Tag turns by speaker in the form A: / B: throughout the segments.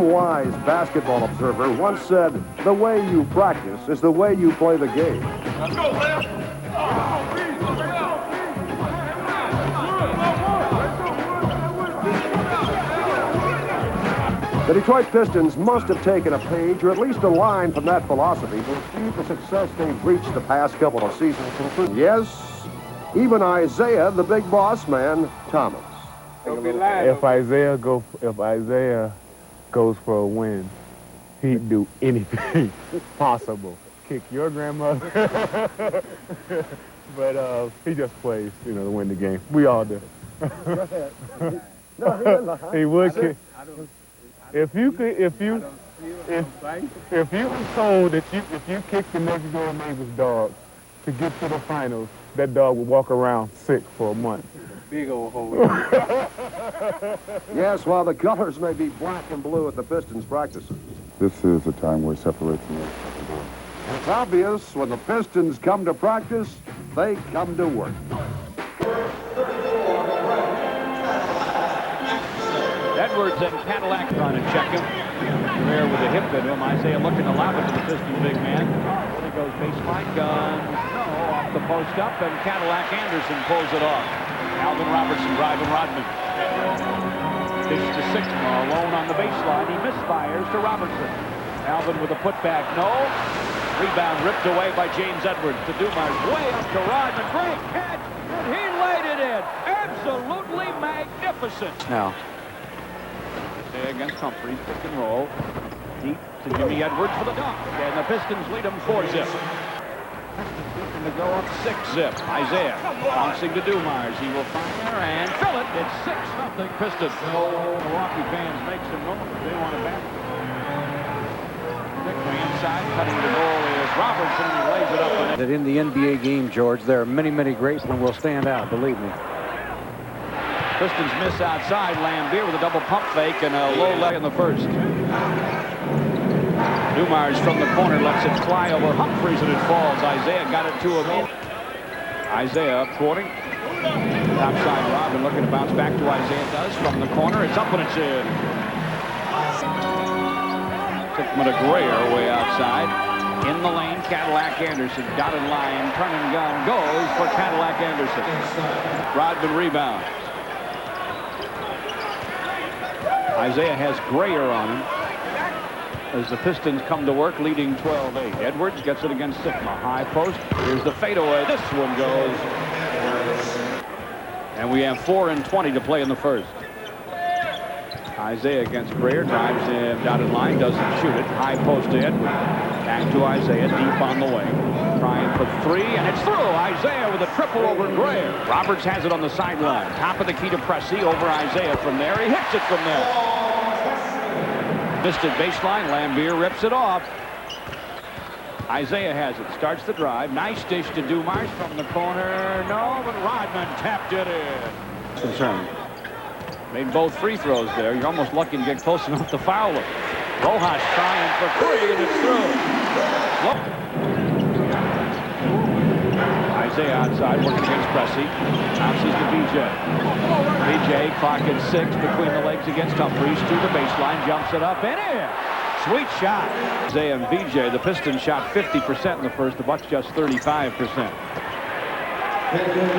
A: Some wise basketball observer once said, the way you practice is the way you play the game.
B: Let's go, Lamb.
A: The Detroit Pistons must have taken a page or at least a line from that philosophy to achieve the success they've reached the past couple of seasons. Yes, even Isiah, the big boss man, Thomas.
C: If Isiah goes for a win, he'd do anything possible. Kick your grandmother. But he just plays, to win the game. We all do. He would kick. If you were told that if you kicked the next door neighbor's dog to get to the finals, that dog would walk around sick for a month.
D: Big old hole.
A: Yes, while the colors may be black and blue at the Pistons practices.
E: This is a time where separation is.
A: It's obvious when the Pistons come to practice, they come to work.
F: Edwards and Cadillac trying to check him. There with a hip into him. Isiah looking to lob it to the Pistons big man. There goes baseline gun. No, off the post up, and Cadillac Anderson pulls it off. Alvin Robertson driving Rodman. Dish to Sikma, alone on the baseline. He misfires to Robertson. Alvin with a putback. No. Rebound ripped away by James Edwards to Dumars. Way up to Rodman. Great catch. And he laid it in. Absolutely magnificent. Now. Against Humphries, pick and roll. Deep to Jimmy Edwards for the dunk. And the Pistons lead them 4-zip. Looking to go up 6-zip. Isiah bouncing to Dumars. He will fire and fill it. It's 6-0 Pistons. Milwaukee fans make some noise. They want it back. Sikma inside, cutting the goal is Robertson. He lays it up.
D: That in the NBA game, George, there are many, many great ones will stand out, believe me.
F: Pistons miss outside. Laimbeer with a double pump fake and a low leg in the first. Dumars from the corner lets it fly over Humphries and it falls. Isiah got it to him. Isiah up courting. Topside Robin looking to bounce back to Isiah does from the corner. It's up and it's in. Sikma to Aguirre way outside. In the lane, Cadillac Anderson. Dotted line, turn and gun goes for Cadillac Anderson. Rodman rebound. Isiah has Aguirre on him as the Pistons come to work, leading 12-8. Edwards gets it against Sikma. High post. Here's the fadeaway. This one goes. And we have 4:20 to play in the first. Isiah against Aguirre. Drives him dotted line. Doesn't shoot it. High post to Edwards. Back to Isiah. Deep on the wing. Trying for three, and it's through. Isiah with a triple over Aguirre. Roberts has it on the sideline. Top of the key to Pressey over Isiah from there. He hits it from there. Missed it baseline. Laimbeer rips it off. Isiah has it. Starts the drive. Nice dish to Dumars from the corner. No, but Rodman tapped it in. Concern. Made both free throws there. You're almost lucky to get close enough to foul him. Lohaus trying for three, and it's through. Isiah outside, working against Pressey. Bounces to VJ. VJ, clock at 6 between the legs against Humphries. To the baseline, jumps it up and in. Sweet shot. Isiah and VJ, the Pistons shot 50% in the first. The Bucks just 35%.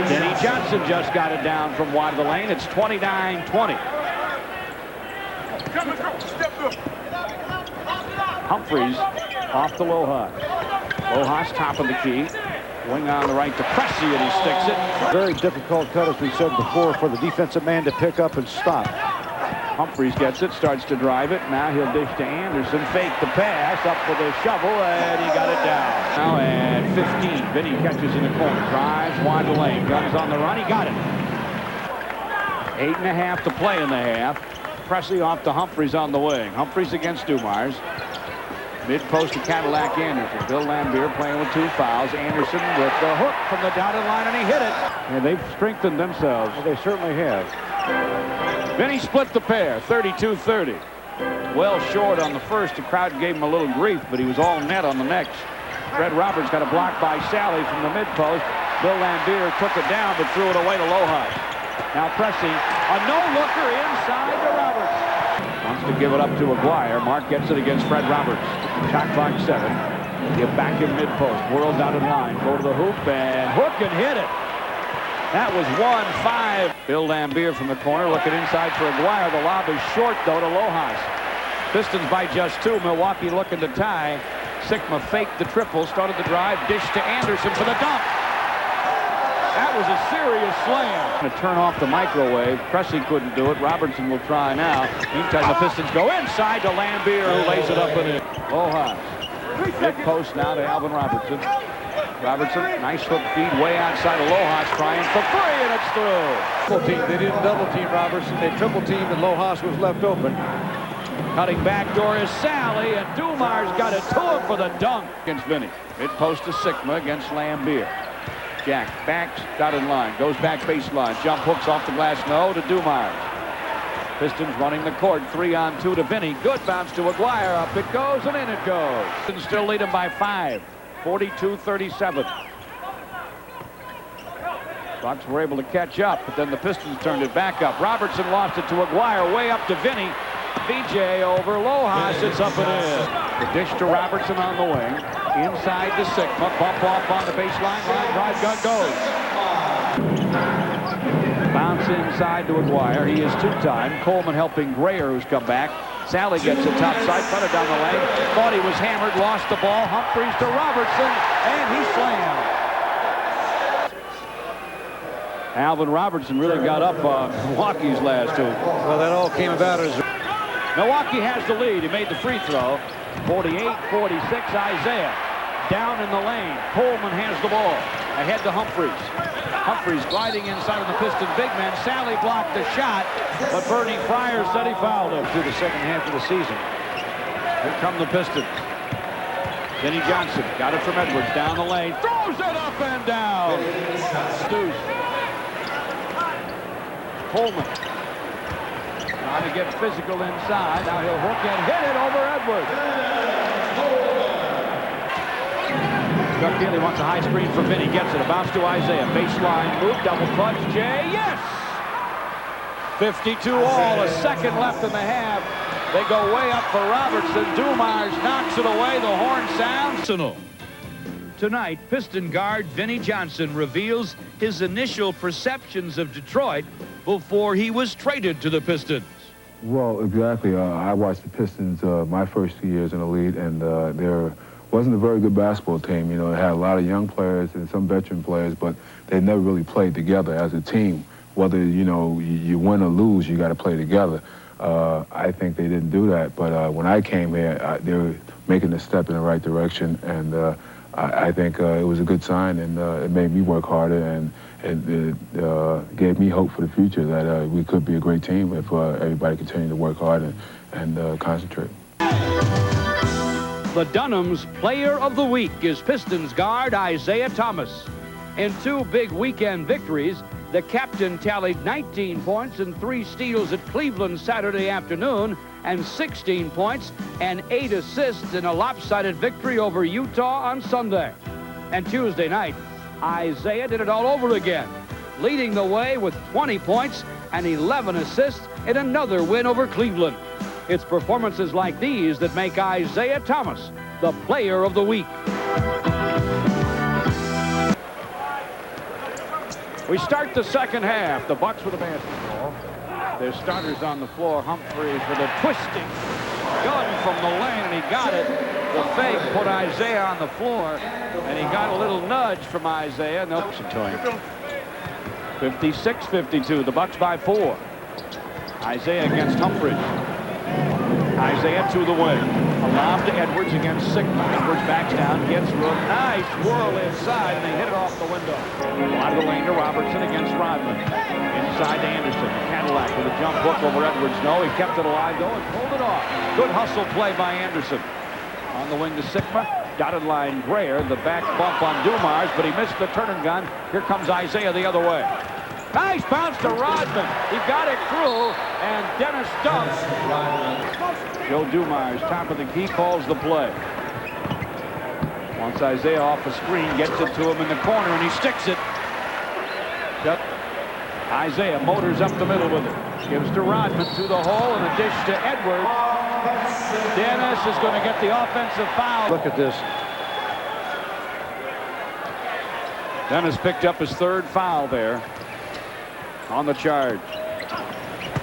F: Vinnie Johnson just got it down from wide of the lane. It's 29-20. Humphries off the Lohaus. Lohaus top of the key. Wing on the right to Pressey, and he sticks it.
D: Very difficult cut, as we said before, for the defensive man to pick up and stop.
F: Humphries gets it, starts to drive it. Now he'll dish to Anderson. Fake the pass, up with a shovel, and he got it down. Now at 15, Vinnie catches in the corner. Drives wide the lane. Guns on the run, he got it. 8.5 to play in the half. Pressey off to Humphries on the wing. Humphries against Dumars. Mid-post to Cadillac Anderson. Bill Laimbeer playing with 2 fouls. Anderson with the hook from the dotted line, and he hit it. And they've strengthened themselves.
D: Well, they certainly have.
F: Vinnie split the pair, 32-30. Well short on the first. The crowd gave him a little grief, but he was all net on the next. Fred Roberts got a block by Salley from the mid-post. Bill Laimbeer took it down, but threw it away to Lohaus. Now Pressey, a no-looker inside to Roberts. Once to give it up to Aguirre. Mark gets it against Fred Roberts. Shot clock 7. Get back in mid-post. Whirled out in line. Go to the hoop and hook and hit it. That was 1-5. Bill Laimbeer from the corner looking inside for Aguirre. The lob is short, though, to Lohaus. Pistons by just 2. Milwaukee looking to tie. Sikma faked the triple, started the drive, dished to Anderson for the dunk. That was a serious slam. To turn off the microwave. Pressey couldn't do it. Robertson will try now. Meantime, the Pistons go inside to Laimbeer, who lays it up and in. Lohaus. Mid-post now to Alvin Robertson. Robertson, nice hook feed way outside of Lohaus, trying for 3, and it's through.
D: They didn't double team Robertson. They triple teamed, and Lohaus was left open.
F: Cutting back door is Salley, and Dumars got it to him for the dunk against Vinnie. Mid-post to Sikma against Laimbeer. Jack backs, dotted line, goes back baseline, jump hooks off the glass, no, to Dumars. Pistons running the court, 3-on-2 to Vinnie. Good bounce to Aguirre, up it goes, and in it goes. Pistons still lead him by 5, 42-37. Bucks were able to catch up, but then the Pistons turned it back up. Robertson lost it to Aguirre, way up to Vinnie. BJ over Lohaus, it's up and in. The dish to Robertson on the wing. Inside to Sikma, bump off on the baseline, line drive, gun goes. Bounce inside to Aguirre, he is 2-time. Coleman helping Greer, who's come back. Salley gets it top side, cut it down the lane. Thought he was hammered, lost the ball. Humphries to Robertson, and he slammed. Alvin Robertson really got up on Milwaukee's last 2.
D: Well, that all came about as
F: Milwaukee has the lead. He made the free throw. 48-46, Isiah down in the lane. Coleman has the ball. Ahead to Humphries. Humphries gliding inside of the Pistons big man. Salley blocked the shot, but Bernie Fryer said he fouled him.
D: through the second half of the season.
F: Here come the Pistons. Vinnie Johnson got it from Edwards down the lane. Throws it up and down. Deuce. Coleman. Trying to get physical inside. Now he'll hook and hit it over Edwards. Chuck Daly wants a high screen for Vinnie. Gets it. A bounce to Isiah. Baseline move. Double clutch. Jay. Yes! 52 all. A second left in the half. They go way up for Robertson. Dumars knocks it away. The horn sounds. Tonight, Piston guard Vinnie Johnson reveals his initial perceptions of Detroit before he was traded to the Pistons.
E: Well, exactly. I watched the Pistons my first 2 years in the league, and there wasn't a very good basketball team. You know, it had a lot of young players and some veteran players, but they never really played together as a team. Whether, you know, you win or lose, you got to play together. I think they didn't do that, but when I came here, they were making a step in the right direction, and I think it was a good sign, and it made me work harder, and it gave me hope for the future that we could be a great team if everybody continued to work hard and concentrate.
F: The Dunham's Player of the Week is Pistons guard Isiah Thomas. In 2 big weekend victories, the captain tallied 19 points and 3 steals at Cleveland Saturday afternoon, and 16 points and 8 assists in a lopsided victory over Utah on Sunday. And Tuesday night, Isiah did it all over again, leading the way with 20 points and 11 assists in another win over Cleveland. It's performances like these that make Isiah Thomas the Player of the Week. We start the second half. The Bucks with the basketball. Their starters on the floor. Humphries with a twisting gun from the lane, and he got it. The fake put Isiah on the floor, and he got a little nudge from Isiah. Nope, to him. 56-52. The Bucks by 4. Isiah against Humphries. Isiah to the wing. A lob to Edwards against Sikma. Edwards backs down, gets room. Nice whirl inside, and they hit it off the window. Out of the lane to Robertson against Rodman. Inside to Anderson. Cadillac with a jump hook over Edwards. No, he kept it alive, though, and pulled it off. Good hustle play by Anderson. On the wing to Sikma. Dotted line Greer. The back bump on Dumars, but he missed the turning gun. Here comes Isiah the other way. Nice bounce to Rodman. He got it through, and Dennis dumps. Joe Dumars, top of the key, calls the play. Wants Isiah off the screen, gets it to him in the corner, and he sticks it. Yep. Isiah motors up the middle with it. Gives to Rodman through the hole and a dish to Edwards. Dennis is going to get the offensive foul.
D: Look at this.
F: Dennis picked up his third foul there on the charge.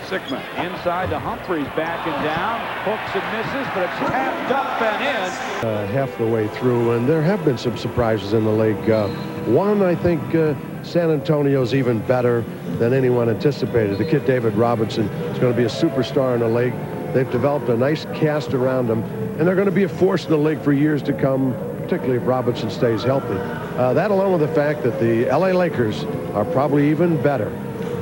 F: Sikma inside to Humphries, backing down, hooks and misses, but it's tapped up and in.
B: Half the way through, and there have been some surprises in the league. One, I think San Antonio's even better than anyone anticipated. The kid David Robinson is going to be a superstar in the league. They've developed a nice cast around him, and they're going to be a force in the league for years to come, particularly if Robinson stays healthy. That along with the fact that the LA Lakers are probably even better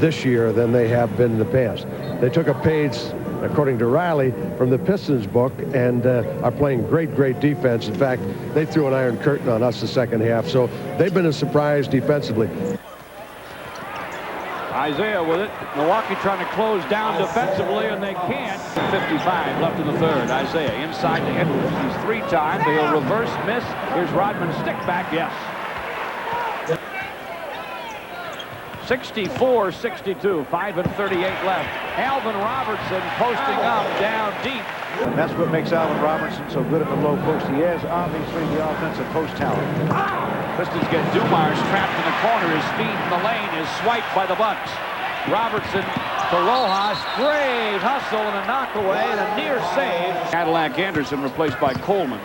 B: this year than they have been in the past. They took a page, according to Riley, from the Pistons book and are playing great defense. In fact, they threw an iron curtain on us the second half, so they've been a surprise defensively.
F: Isiah with it. Milwaukee trying to close down defensively, and they can't. 55 left in the third. Isiah inside to Edwards. He's three-time. He'll reverse miss. Here's Rodman stick back. Yes. 64-62. 5:38 left. Alvin Robertson posting up down deep.
D: And that's what makes Alvin Robertson so good at the low post. He has obviously the offensive post talent.
F: Pistons get Dumars trapped in the corner. His feet in the lane is swiped by the Bucks. Robertson to Lohaus. Great hustle and a knockaway and a near save. Cadillac Anderson replaced by Coleman.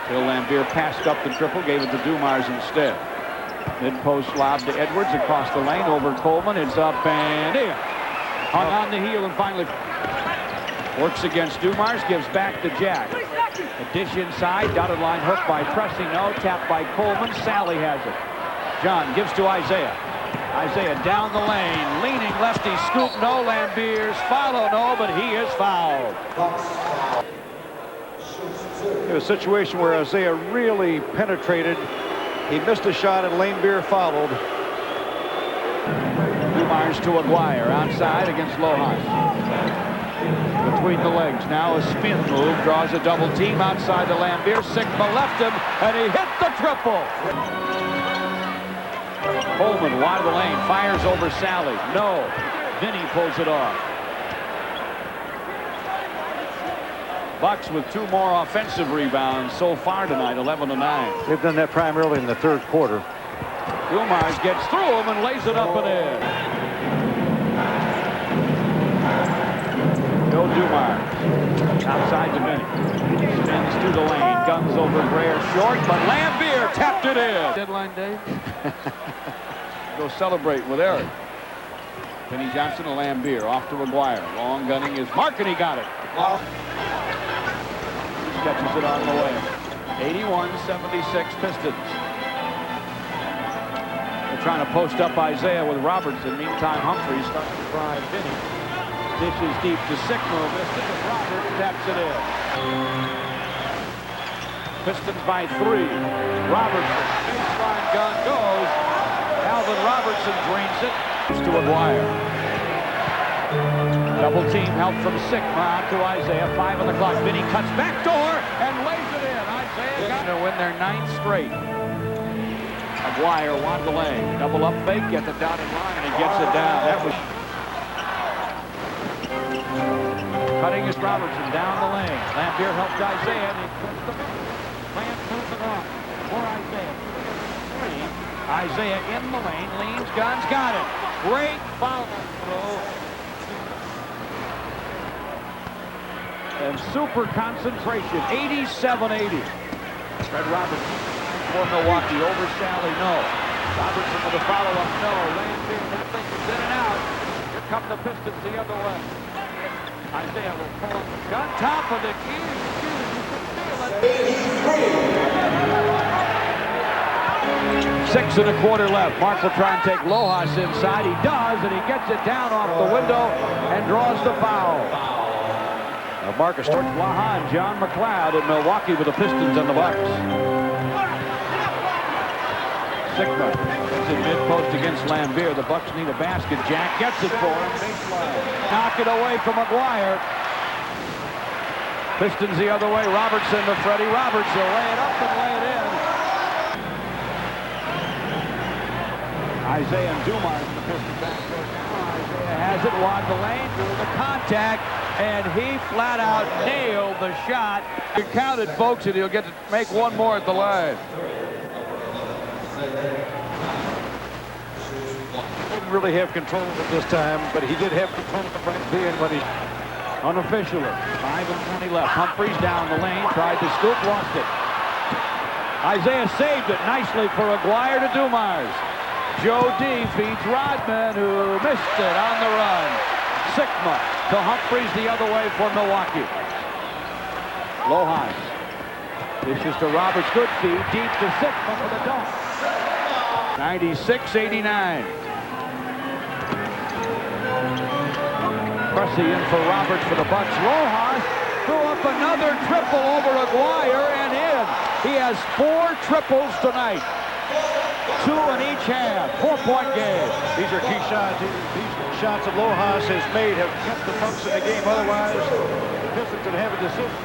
F: Bill Laimbeer passed up the triple, gave it to Dumars instead. Mid-post lob to Edwards across the lane over Coleman. It's up and in. Hung on the heel and finally works against Dumars. Gives back to Jack. A dish inside. Dotted line hook by Pressino. Tapped by Coleman. Salley has it. John gives to Isiah. Isiah down the lane. Leaning lefty scoop. No. Laimbeer's follow. No, but he is fouled.
D: In a situation where Isiah really penetrated. He missed a shot and Laimbeer followed.
F: Dumars to Aguirre outside against Lohaus. Between the legs. Now a spin move. Draws a double team outside the Laimbeer. Sikma left him and he hit the triple. Coleman wide of the lane. Fires over Salley. No. Vinnie pulls it off. Bucks with 2 more offensive rebounds so far tonight, 11-9.
D: They've done that primarily in the third quarter.
F: Dumars gets through him and lays it up and in. Go Dumars. Outside to Vinnie. Spins through the lane. Guns over Greer short, but Laimbeer tapped it in. Deadline day. Go celebrate with Eric. Vinnie Johnson to Laimbeer. Off to Aguirre. Long gunning is Mark, and he got it. Catches it on the way. 81-76 Pistons. They're trying to post up Isiah with Robertson. Meantime, Humphries starts to drive Vinnie. Dishes deep to Sikma. Missed it, but Roberts taps it in. Pistons by 3. Robertson. Baseline gun goes. Alvin Robertson drains it. To Aguirre. Double team help from Sikma out to Isiah. 5 on the clock. Vinnie cuts back door and lays it in. Isiah got to win their 9th straight. Aguirre won the lane. Double up fake at the dotted line and he gets it down. That was cutting is Robertson down the lane. Laimbeer helped Isiah and he puts the man puts it off for Isiah. 3. Isiah in the lane. Leans, guns, got it. Great foul throw. And super concentration, 87-80. Fred Robertson for Milwaukee over Salley, no. Robertson with a follow-up, no. Laimbeer, that thing is in and out. Here come the Pistons the other way. Isiah will pull up the gun, top of the key. Six and a quarter left. Mark will try and take Lohaus inside. He does, and he gets it down off the window and draws the foul. Marcus towards Lahan, John McLeod in Milwaukee with the Pistons and the Bucks. Sikma is in mid-post against Laimbeer. The Bucks need a basket. Jack gets it for him. Baseline. Knock it away from Aguirre. Pistons the other way. Robertson to Freddie Roberts. He'll lay it up and lay it in. Isiah and Dumars in the Pistons backcourt now. Isiah has it, wide the lane, through the contact, and he flat out nailed the shot. You counted, folks, and he'll get to make one more at the line.
D: Didn't really have control of it this time, but he did have control of the right being when he...
F: Unofficially, 5 and 20 left. Humphries down the lane, tried to scoop, lost it. Isiah saved it nicely for Aguirre to Dumars. Joe D feeds Rodman, who missed it on the run. Sikma to Humphries the other way for Milwaukee. Lohaus dishes to Roberts, good feed, deep to Sikma for the dunk. 96-89. Pressy in for Roberts for the Bucks. Lohaus threw up another triple over Aguirre and in. He has 4 triples tonight. 2 in each half. 4-point game.
D: These are key shots. These shots that Lohaus has made have kept the Bucks in the game. Otherwise, the Pistons would have a decision.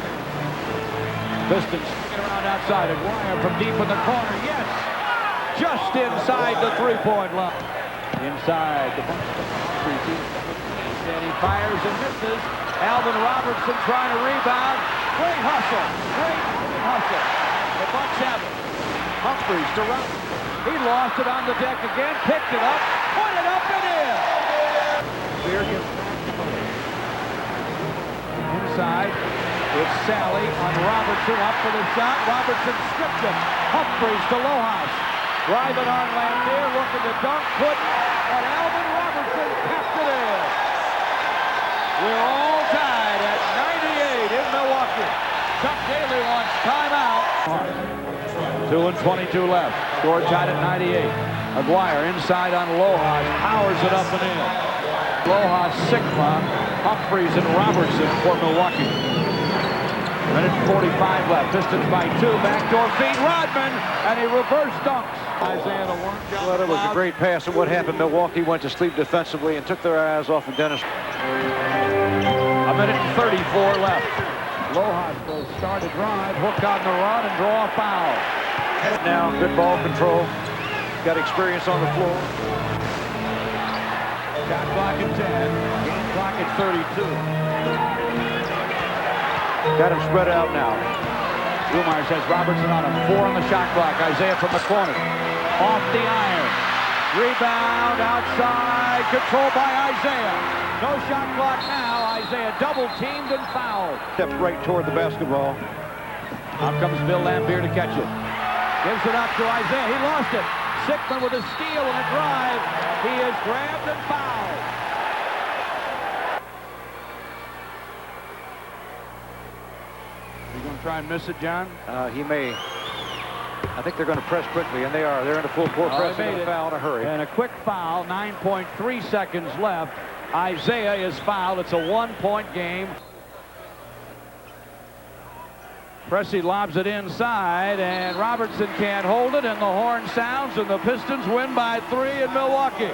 F: Pistons swinging around outside. Aguirre from deep in the corner. Yes! Just inside the 3-point line. Inside the Bucks. And he fires and misses. Alvin Robertson trying to rebound. Great hustle. Great hustle. The Bucks have it. Humphries to Robertson. He lost it on the deck again. Picked it up. Put it up and in. Inside. It's Salley on Robertson. Up for the shot. Robertson stripped him. Humphries to Lohaus. Driving on Laimbeer. Looking to dunk. Couldn't. And Alvin Robertson kept it in. We're all tied at 98 in Milwaukee. Chuck Daly wants timeout. 2 and 22 left. Score tied at 98. Aguirre inside on Lohaus. Powers it up and in. Lohaus, Sikma, Humphries, and Robertson for Milwaukee. Minute 45 left. Pistons by 2. Backdoor feed. Rodman, and he reverse dunks. Isiah to work.
D: Well, it was a great pass, and what happened? Milwaukee went to sleep defensively and took their eyes off of Dennis.
F: A minute and 34 left. Lohaus will start a drive, hook on the run, and draw a foul.
D: Now, good ball control. Got experience on the floor.
F: Shot clock at 10. Game clock at 32.
D: Got him spread out now.
F: Dumars has Robertson on him. 4 on the shot clock. Isiah from the corner. Off the iron. Rebound outside. Controlled by Isiah. No shot clock now. Isiah double teamed and fouled.
D: Stepped right toward the basketball.
F: Out comes Bill Laimbeer to catch it. Gives it up to Isiah. He lost it. Sikma with a steal and a drive. He is grabbed and fouled. You going to try and miss it, John?
D: He may. I think they're going to press quickly, and they are. They're in a full court press and a foul in a hurry.
F: And a quick foul. 9.3 seconds left. Isiah is fouled. It's a 1-point game. Pressy lobs it inside, and Robertson can't hold it, and the horn sounds, and the Pistons win by 3 in Milwaukee.